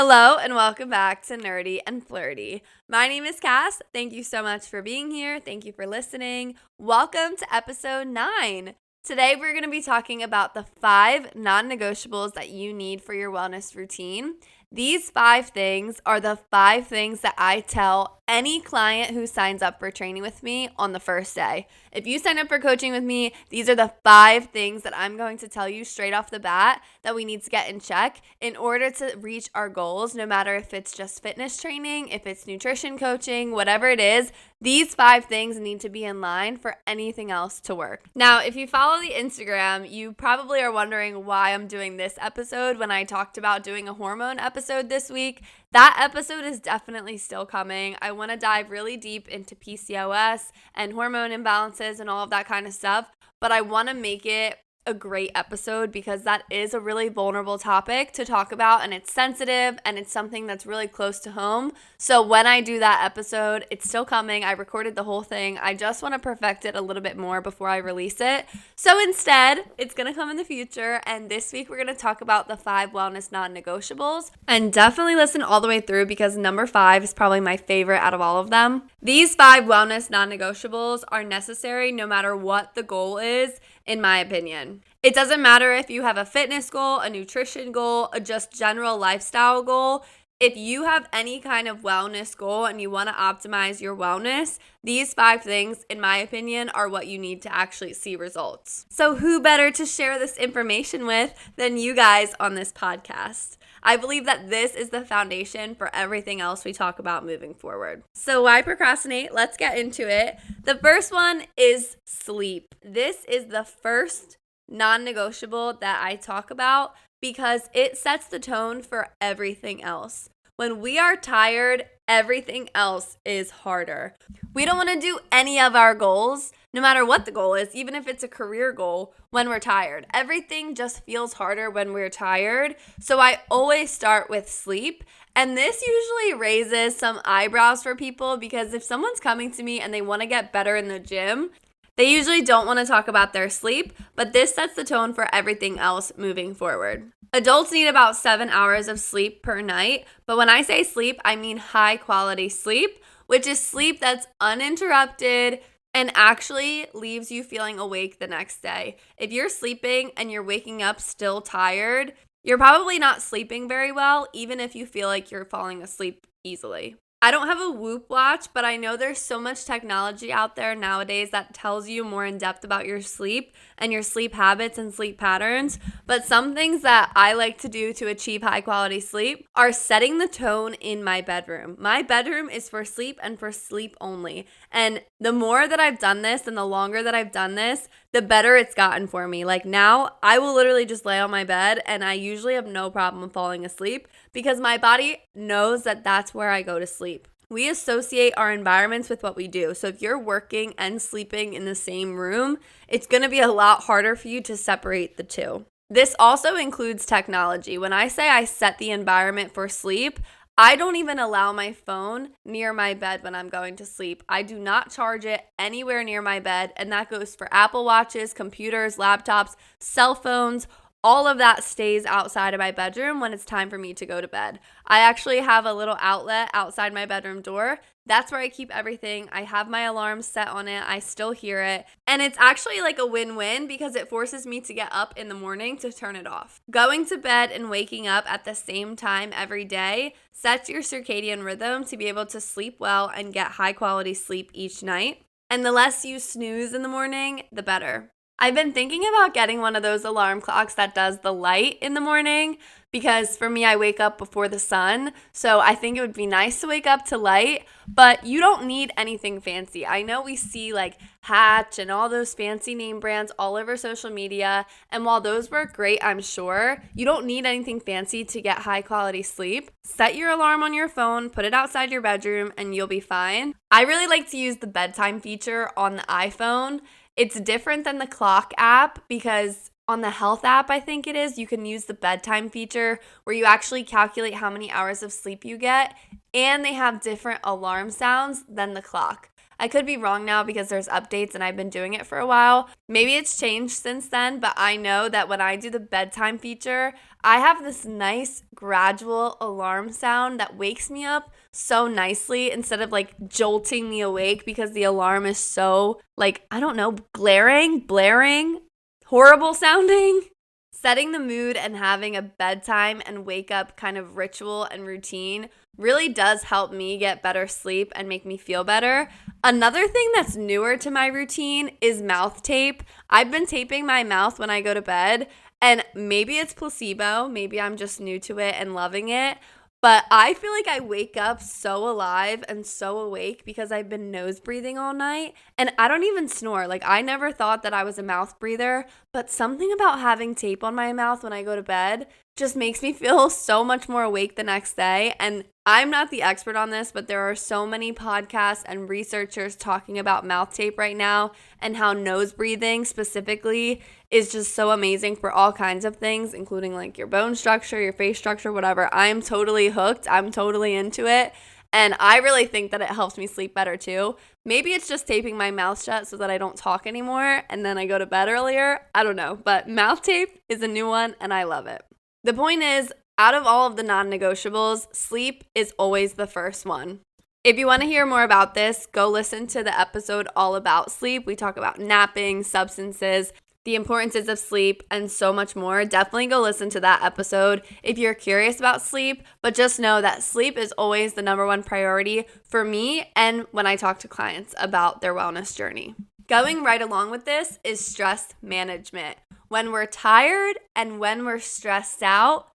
Hello and welcome back to Nerdy and Flirty. My name is Cass. Thank you so much for being here. Thank you for listening. Welcome to episode 9. Today we're going to be talking about the 5 non-negotiables that you need for your wellness routine. These 5 things are the 5 things that I tell any client who signs up for training with me on the first day. If you sign up for coaching with me, these are the 5 things that I'm going to tell you straight off the bat that we need to get in check in order to reach our goals, no matter if it's just fitness training, if it's nutrition coaching, whatever it is. These 5 things need to be in line for anything else to work. Now, if you follow the Instagram, you probably are wondering why I'm doing this episode when I talked about doing a hormone episode this week. That episode is definitely still coming. I want to dive really deep into PCOS and hormone imbalances and all of that kind of stuff, but I want to make it a great episode because that is a really vulnerable topic to talk about, and it's sensitive and it's something that's really close to home. So when I do that episode, it's still coming. I recorded the whole thing. I just want to perfect it a little bit more before I release it. So instead, it's going to come in the future, and this week we're going to talk about the 5 wellness non-negotiables, and definitely listen all the way through because number 5 is probably my favorite out of all of them. These 5 wellness non-negotiables are necessary no matter what the goal is, in my opinion. It doesn't matter if you have a fitness goal, a nutrition goal, a just general lifestyle goal. If you have any kind of wellness goal and you want to optimize your wellness, these 5 things, in my opinion, are what you need to actually see results. So who better to share this information with than you guys on this podcast? I believe that this is the foundation for everything else we talk about moving forward. So why procrastinate? Let's get into it. The first one is sleep. This is the first non-negotiable that I talk about because it sets the tone for everything else. When we are tired, everything else is harder. We don't want to do any of our goals, no matter what the goal is, even if it's a career goal, when we're tired. Everything just feels harder when we're tired. So I always start with sleep. And this usually raises some eyebrows for people because if someone's coming to me and they want to get better in the gym, they usually don't want to talk about their sleep, but this sets the tone for everything else moving forward. Adults need about 7 hours of sleep per night, but when I say sleep, I mean high quality sleep, which is sleep that's uninterrupted and actually leaves you feeling awake the next day. If you're sleeping and you're waking up still tired, you're probably not sleeping very well, even if you feel like you're falling asleep easily. I don't have a Whoop watch, but I know there's so much technology out there nowadays that tells you more in depth about your sleep and your sleep habits and sleep patterns. But some things that I like to do to achieve high quality sleep are setting the tone in my bedroom. My bedroom is for sleep and for sleep only. And the more that I've done this and the longer that I've done this, the better it's gotten for me. Like now, I will literally just lay on my bed and I usually have no problem falling asleep because my body knows that that's where I go to sleep. We associate our environments with what we do. So if you're working and sleeping in the same room, it's going to be a lot harder for you to separate the two. This also includes technology. When I say I set the environment for sleep, I don't even allow my phone near my bed when I'm going to sleep. I do not charge it anywhere near my bed, and that goes for Apple Watches, computers, laptops, cell phones. All of that stays outside of my bedroom when it's time for me to go to bed. I actually have a little outlet outside my bedroom door. That's where I keep everything. I have my alarm set on it. I still hear it. And it's actually like a win-win because it forces me to get up in the morning to turn it off. Going to bed and waking up at the same time every day sets your circadian rhythm to be able to sleep well and get high quality sleep each night. And the less you snooze in the morning, the better. I've been thinking about getting one of those alarm clocks that does the light in the morning because for me, I wake up before the sun. So I think it would be nice to wake up to light, but you don't need anything fancy. I know we see like Hatch and all those fancy name brands all over social media. And while those work great, I'm sure, you don't need anything fancy to get high quality sleep. Set your alarm on your phone, put it outside your bedroom, and you'll be fine. I really like to use the bedtime feature on the iPhone. It's different than the clock app because on the health app, I think it is, you can use the bedtime feature where you actually calculate how many hours of sleep you get, and they have different alarm sounds than the clock. I could be wrong now because there's updates and I've been doing it for a while. Maybe it's changed since then, but I know that when I do the bedtime feature, I have this nice gradual alarm sound that wakes me up so nicely instead of like jolting me awake because the alarm is so like, I don't know, blaring, horrible sounding. Setting the mood and having a bedtime and wake up kind of ritual and routine really does help me get better sleep and make me feel better. Another thing that's newer to my routine is mouth tape. I've been taping my mouth when I go to bed, and maybe it's placebo, maybe I'm just new to it and loving it. But I feel like I wake up so alive and so awake because I've been nose breathing all night, and I don't even snore. Like, I never thought that I was a mouth breather, but something about having tape on my mouth when I go to bed just makes me feel so much more awake the next day. And I'm not the expert on this, but there are so many podcasts and researchers talking about mouth tape right now and how nose breathing specifically is just so amazing for all kinds of things, including like your bone structure, your face structure, whatever. I'm totally hooked. I'm totally into it. And I really think that it helps me sleep better too. Maybe it's just taping my mouth shut so that I don't talk anymore and then I go to bed earlier. I don't know. But mouth tape is a new one and I love it. The point is, out of all of the non-negotiables, sleep is always the first one. If you want to hear more about this, go listen to the episode all about sleep. We talk about napping, substances, the importances of sleep, and so much more. Definitely go listen to that episode if you're curious about sleep, but just know that sleep is always the number one priority for me and when I talk to clients about their wellness journey. Going right along with this is stress management. When we're tired and when we're stressed out,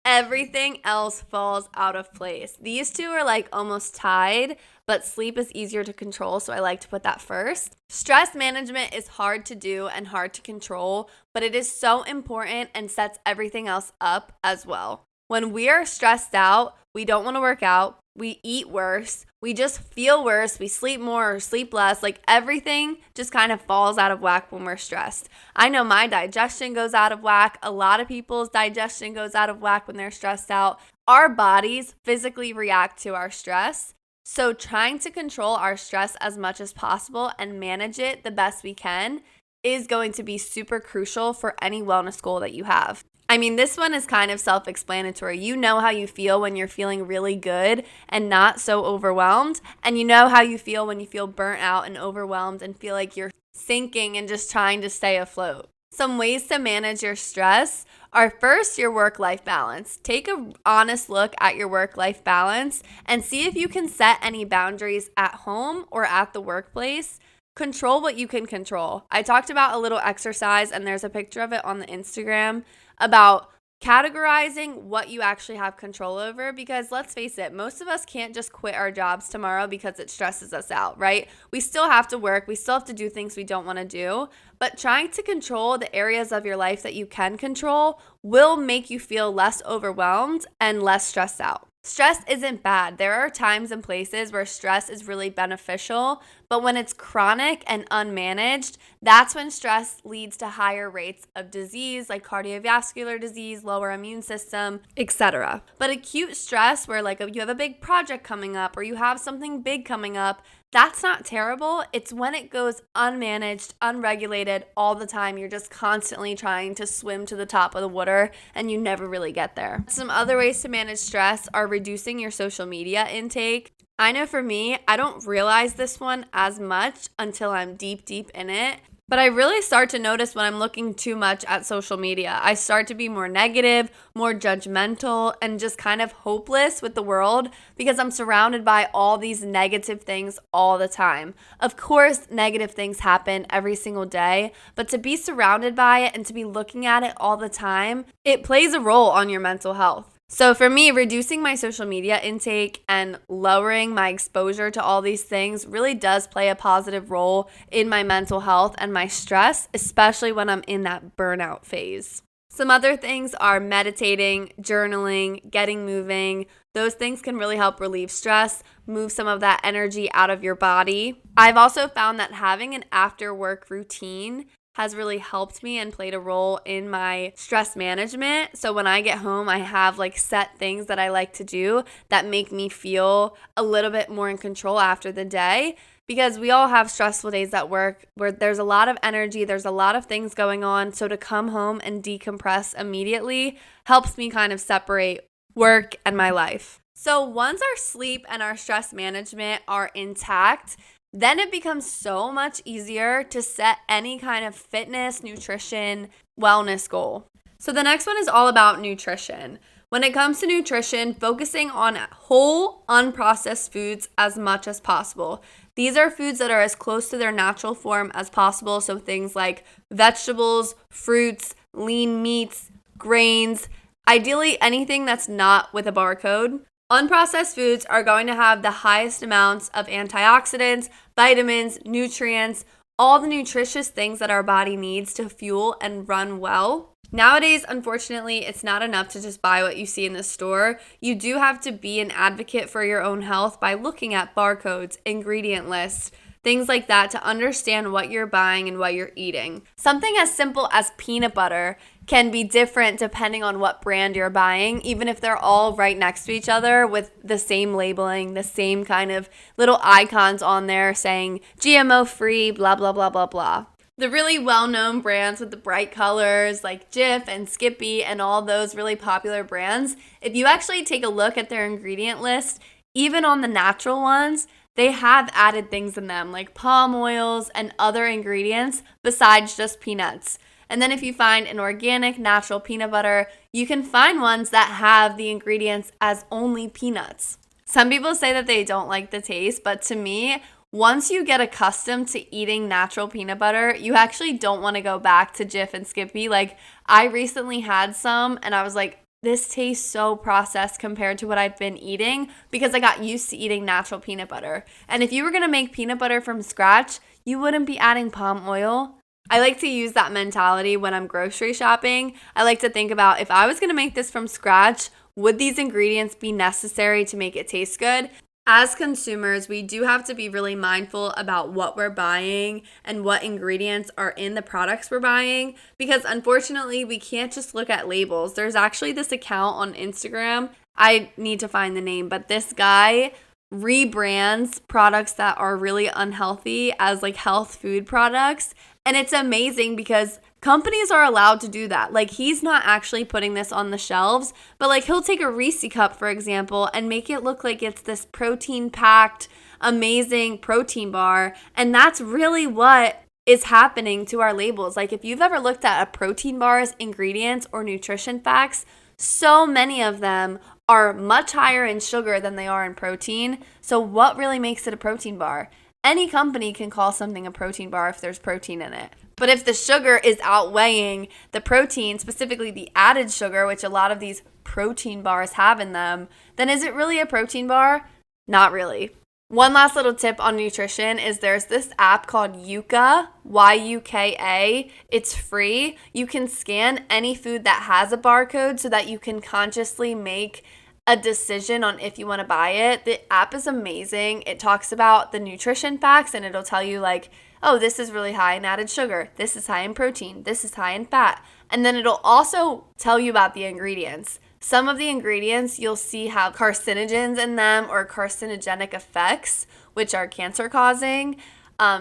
everything else falls out of place. These two are like almost tied, but sleep is easier to control, so I like to put that first. Stress management is hard to do and hard to control, but it is so important and sets everything else up as well. When we are stressed out, we don't want to work out, we eat worse, we just feel worse, we sleep more or sleep less, like everything just kind of falls out of whack when we're stressed. I know my digestion goes out of whack. A lot of people's digestion goes out of whack when they're stressed out. Our bodies physically react to our stress. So trying to control our stress as much as possible and manage it the best we can is going to be super crucial for any wellness goal that you have. I mean, this one is kind of self-explanatory. You know how you feel when you're feeling really good and not so overwhelmed. And you know how you feel when you feel burnt out and overwhelmed and feel like you're sinking and just trying to stay afloat. Some ways to manage your stress are first, your work-life balance. Take an honest look at your work-life balance and see if you can set any boundaries at home or at the workplace. Control what you can control. I talked about a little exercise, and there's a picture of it on the Instagram about categorizing what you actually have control over, because let's face it, most of us can't just quit our jobs tomorrow because it stresses us out, right? We still have to work. We still have to do things we don't want to do, but trying to control the areas of your life that you can control will make you feel less overwhelmed and less stressed out. Stress isn't bad. There are times and places where stress is really beneficial, but when it's chronic and unmanaged, that's when stress leads to higher rates of disease like cardiovascular disease, lower immune system, etc. But acute stress where like you have a big project coming up or you have something big coming up, that's not terrible. It's when it goes unmanaged, unregulated all the time. You're just constantly trying to swim to the top of the water and you never really get there. Some other ways to manage stress are reducing your social media intake. I know for me, I don't realize this one as much until I'm deep in it. But I really start to notice when I'm looking too much at social media. I start to be more negative, more judgmental, and just kind of hopeless with the world because I'm surrounded by all these negative things all the time. Of course, negative things happen every single day, but to be surrounded by it and to be looking at it all the time, it plays a role on your mental health. So for me, reducing my social media intake and lowering my exposure to all these things really does play a positive role in my mental health and my stress, especially when I'm in that burnout phase. Some other things are meditating, journaling, getting moving. Those things can really help relieve stress, move some of that energy out of your body. I've also found that having an after-work routine has really helped me and played a role in my stress management. So when I get home, I have like set things that I like to do that make me feel a little bit more in control after the day. because we all have stressful days at work where there's a lot of energy, there's a lot of things going on. So to come home and decompress immediately helps me kind of separate work and my life. So once our sleep and our stress management are intact, then it becomes so much easier to set any kind of fitness, nutrition, wellness goal. So the next one is all about nutrition. When it comes to nutrition, focusing on whole, unprocessed foods as much as possible. These are foods that are as close to their natural form as possible. So things like vegetables, fruits, lean meats, grains, ideally anything that's not with a barcode. Unprocessed foods are going to have the highest amounts of antioxidants, vitamins, nutrients, all the nutritious things that our body needs to fuel and run well. Nowadays, unfortunately, it's not enough to just buy what you see in the store. You do have to be an advocate for your own health by looking at barcodes, ingredient lists, things like that to understand what you're buying and what you're eating. Something as simple as peanut butter can be different depending on what brand you're buying, even if they're all right next to each other with the same labeling, the same kind of little icons on there saying GMO free, blah, blah, blah, blah, blah. The really well-known brands with the bright colors like Jif and Skippy and all those really popular brands, if you actually take a look at their ingredient list, even on the natural ones, they have added things in them like palm oils and other ingredients besides just peanuts. And then if you find an organic, natural peanut butter, you can find ones that have the ingredients as only peanuts. Some people say that they don't like the taste, but to me, once you get accustomed to eating natural peanut butter, you actually don't want to go back to Jif and Skippy. Like, I recently had some and I was like, this tastes so processed compared to what I've been eating because I got used to eating natural peanut butter. And if you were going to make peanut butter from scratch, you wouldn't be adding palm oil. I like to use that mentality when I'm grocery shopping. I like to think about if I was going to make this from scratch, would these ingredients be necessary to make it taste good? As consumers, we do have to be really mindful about what we're buying and what ingredients are in the products we're buying because unfortunately, we can't just look at labels. There's actually this account on Instagram. I need to find the name, but this guy rebrands products that are really unhealthy as like health food products. And it's amazing because companies are allowed to do that. Like, he's not actually putting this on the shelves, but like he'll take a Reese cup, for example, and make it look like it's this protein-packed, amazing protein bar. And that's really what is happening to our labels. Like, if you've ever looked at a protein bar's ingredients or nutrition facts, so many of them are much higher in sugar than they are in protein. So what really makes it a protein bar? Any company can call something a protein bar if there's protein in it. But if the sugar is outweighing the protein, specifically the added sugar, which a lot of these protein bars have in them, then is it really a protein bar? Not really. One last little tip on nutrition is there's this app called Yuka, Y-U-K-A. It's free. You can scan any food that has a barcode so that you can consciously make a decision on if you want to buy it. The app is amazing. It talks about the nutrition facts and it'll tell you like, oh, this is really high in added sugar. This is high in protein. This is high in fat. And then it'll also tell you about the ingredients. Some of the ingredients you'll see have carcinogens in them or carcinogenic effects, which are cancer causing.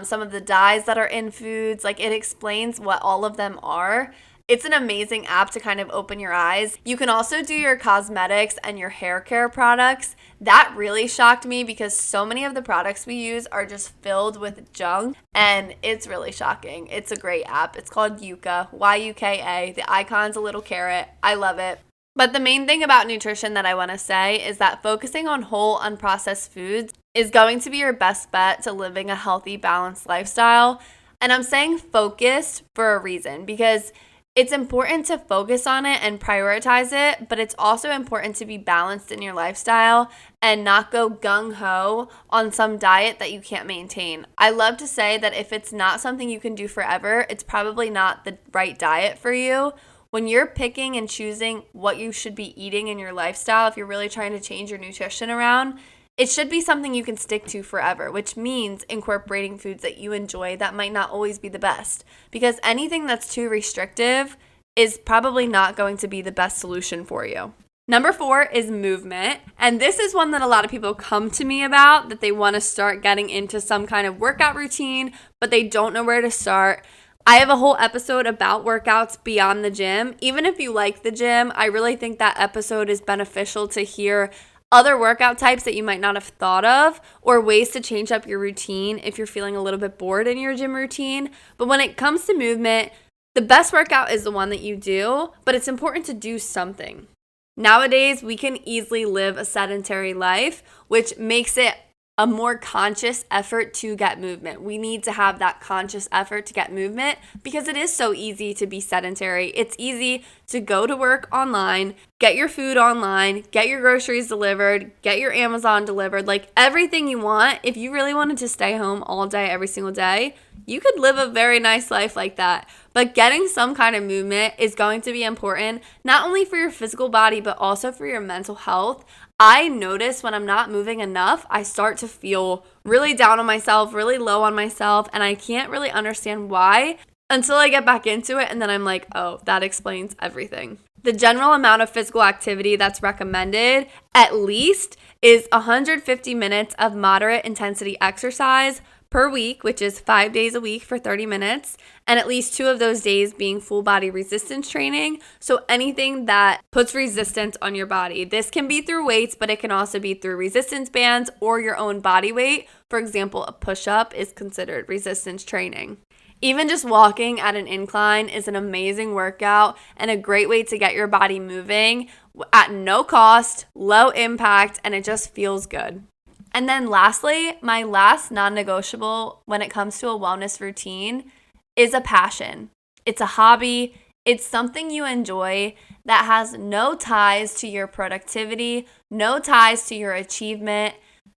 Some of the dyes that are in foods, like it explains what all of them are. It's an amazing app to kind of open your eyes. You can also do your cosmetics and your hair care products. That really shocked me because so many of the products we use are just filled with junk and it's really shocking. It's a great app. It's called Yuka, Y-U-K-A. The icon's a little carrot. I love it. But the main thing about nutrition that I want to say is that focusing on whole, unprocessed foods is going to be your best bet to living a healthy, balanced lifestyle. And I'm saying focused for a reason because it's important to focus on it and prioritize it, but it's also important to be balanced in your lifestyle and not go gung-ho on some diet that you can't maintain. I love to say that if it's not something you can do forever, it's probably not the right diet for you. When you're picking and choosing what you should be eating in your lifestyle, if you're really trying to change your nutrition around, it should be something you can stick to forever, which means incorporating foods that you enjoy that might not always be the best. Because anything that's too restrictive is probably not going to be the best solution for you. Number 4 is movement. And this is one that a lot of people come to me about, that they want to start getting into some kind of workout routine, but they don't know where to start. I have a whole episode about workouts beyond the gym. Even if you like the gym, I really think that episode is beneficial to hear other workout types that you might not have thought of, or ways to change up your routine if you're feeling a little bit bored in your gym routine. But when it comes to movement, the best workout is the one that you do, but it's important to do something. Nowadays, we can easily live a sedentary life, which makes it a more conscious effort to get movement. We need to have that conscious effort to get movement because it is so easy to be sedentary. It's easy to go to work online, get your food online, get your groceries delivered, get your Amazon delivered, like everything you want. If you really wanted to stay home all day, every single day, you could live a very nice life like that. But getting some kind of movement is going to be important, not only for your physical body, but also for your mental health. I notice when I'm not moving enough, I start to feel really down on myself, really low on myself, and I can't really understand why until I get back into it, and then I'm like, oh, that explains everything. The general amount of physical activity that's recommended, at least, is 150 minutes of moderate intensity exercise per week, which is 5 days a week for 30 minutes, and at least 2 of those days being full body resistance training. So anything that puts resistance on your body. This can be through weights, but it can also be through resistance bands or your own body weight. For example, a push-up is considered resistance training. Even just walking at an incline is an amazing workout and a great way to get your body moving at no cost, low impact, and it just feels good. And then lastly, my last non-negotiable when it comes to a wellness routine is a passion. It's a hobby. It's something you enjoy that has no ties to your productivity, no ties to your achievement,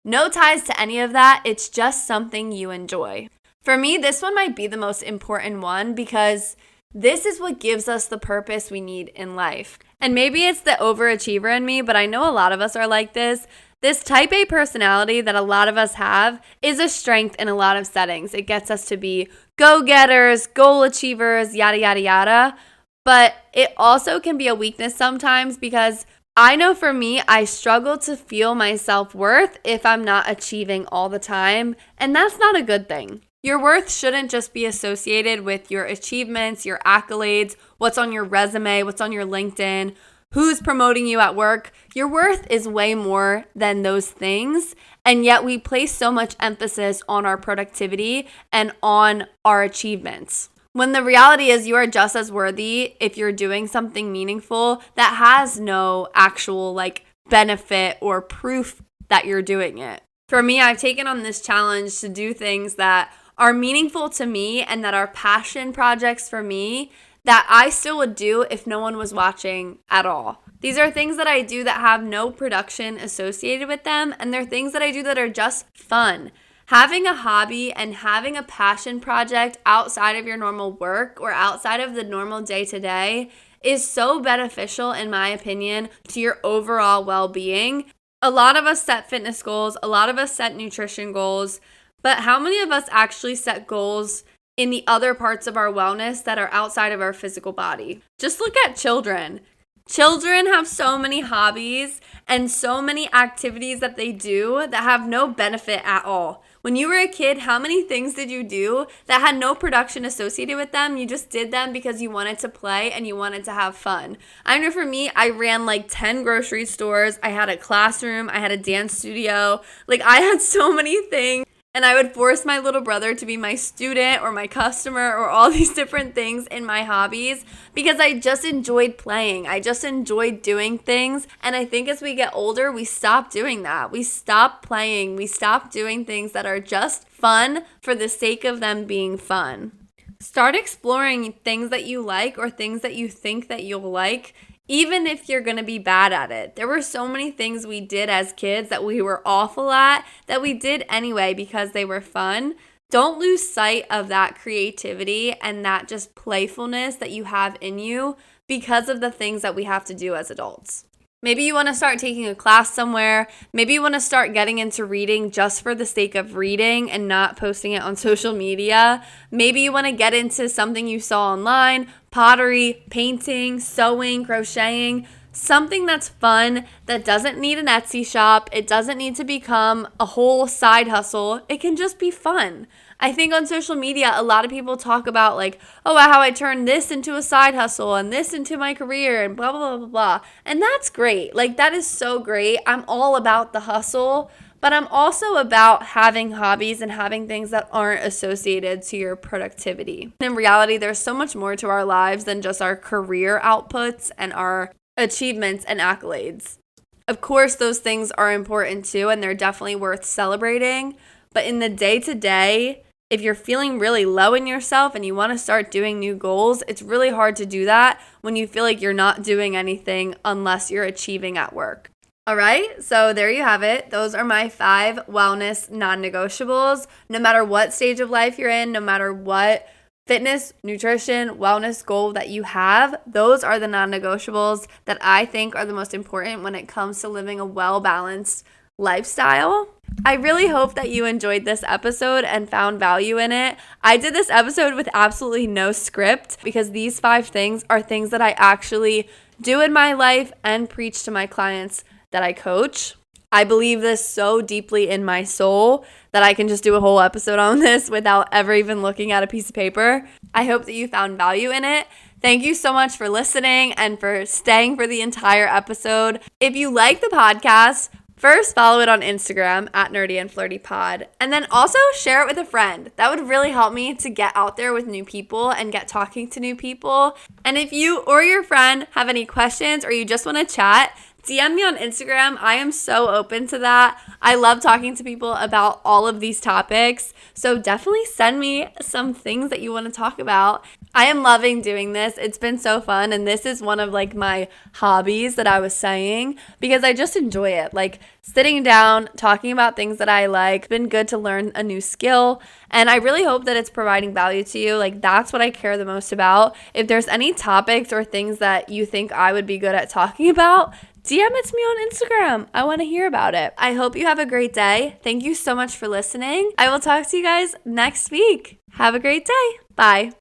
no ties to any of that. It's just something you enjoy. For me, this one might be the most important one because this is what gives us the purpose we need in life. And maybe it's the overachiever in me, but I know a lot of us are like this. This type A personality that a lot of us have is a strength in a lot of settings. It gets us to be go-getters, goal achievers, yada, yada, yada. But it also can be a weakness sometimes because I know for me, I struggle to feel my self-worth if I'm not achieving all the time. And that's not a good thing. Your worth shouldn't just be associated with your achievements, your accolades, what's on your resume, what's on your LinkedIn, who's promoting you at work. Your worth is way more than those things. And yet we place so much emphasis on our productivity and on our achievements. When the reality is you are just as worthy if you're doing something meaningful that has no actual benefit or proof that you're doing it. For me, I've taken on this challenge to do things that are meaningful to me and that are passion projects for me that I still would do if no one was watching at all. These are things that I do that have no production associated with them, and they're things that I do that are just fun. Having a hobby and having a passion project outside of your normal work or outside of the normal day-to-day is so beneficial, in my opinion, to your overall well-being. A lot of us set fitness goals, a lot of us set nutrition goals, but how many of us actually set goals in the other parts of our wellness that are outside of our physical body? Just look at children. Children have so many hobbies and so many activities that they do that have no benefit at all. When you were a kid, how many things did you do that had no production associated with them? You just did them because you wanted to play and you wanted to have fun. I know for me, I ran 10 grocery stores. I had a classroom. I had a dance studio. I had so many things. And I would force my little brother to be my student or my customer or all these different things in my hobbies because I just enjoyed playing. I just enjoyed doing things. And I think as we get older, we stop doing that. We stop playing. We stop doing things that are just fun for the sake of them being fun. Start exploring things that you like or things that you think that you'll like, even if you're going to be bad at it. There were so many things we did as kids that we were awful at that we did anyway because they were fun. Don't lose sight of that creativity and that just playfulness that you have in you because of the things that we have to do as adults. Maybe you want to start taking a class somewhere. Maybe you want to start getting into reading just for the sake of reading and not posting it on social media. Maybe you want to get into something you saw online, pottery, painting, sewing, crocheting. Something that's fun, that doesn't need an Etsy shop. It doesn't need to become a whole side hustle. It can just be fun. I think on social media, a lot of people talk about like, oh, how I turned this into a side hustle and this into my career and blah, blah, blah, blah, blah. And that's great. Like, that is so great. I'm all about the hustle, but I'm also about having hobbies and having things that aren't associated to your productivity. In reality, there's so much more to our lives than just our career outputs and our achievements and accolades. Of course, those things are important too, and they're definitely worth celebrating. But in the day-to-day, if you're feeling really low in yourself and you want to start doing new goals, it's really hard to do that when you feel like you're not doing anything unless you're achieving at work. All right, so there you have it. Those are my 5 wellness non-negotiables. No matter what stage of life you're in, no matter what fitness, nutrition, wellness goal that you have, those are the non-negotiables that I think are the most important when it comes to living a well-balanced lifestyle. I really hope that you enjoyed this episode and found value in it. I did this episode with absolutely no script because these 5 things are things that I actually do in my life and preach to my clients that I coach. I believe this so deeply in my soul that I can just do a whole episode on this without ever even looking at a piece of paper. I hope that you found value in it. Thank you so much for listening and for staying for the entire episode. If you like the podcast, first follow it on Instagram at Nerdy and Flirty Pod, and then also share it with a friend. That would really help me to get out there with new people and get talking to new people. And if you or your friend have any questions or you just want to chat, DM me on Instagram. I am so open to that. I love talking to people about all of these topics. So definitely send me some things that you want to talk about. I am loving doing this. It's been so fun. And this is one of like my hobbies that I was saying because I just enjoy it. Like sitting down, talking about things that I like. It's been good to learn a new skill. And I really hope that it's providing value to you. Like that's what I care the most about. If there's any topics or things that you think I would be good at talking about, DM it to me on Instagram. I want to hear about it. I hope you have a great day. Thank you so much for listening. I will talk to you guys next week. Have a great day. Bye.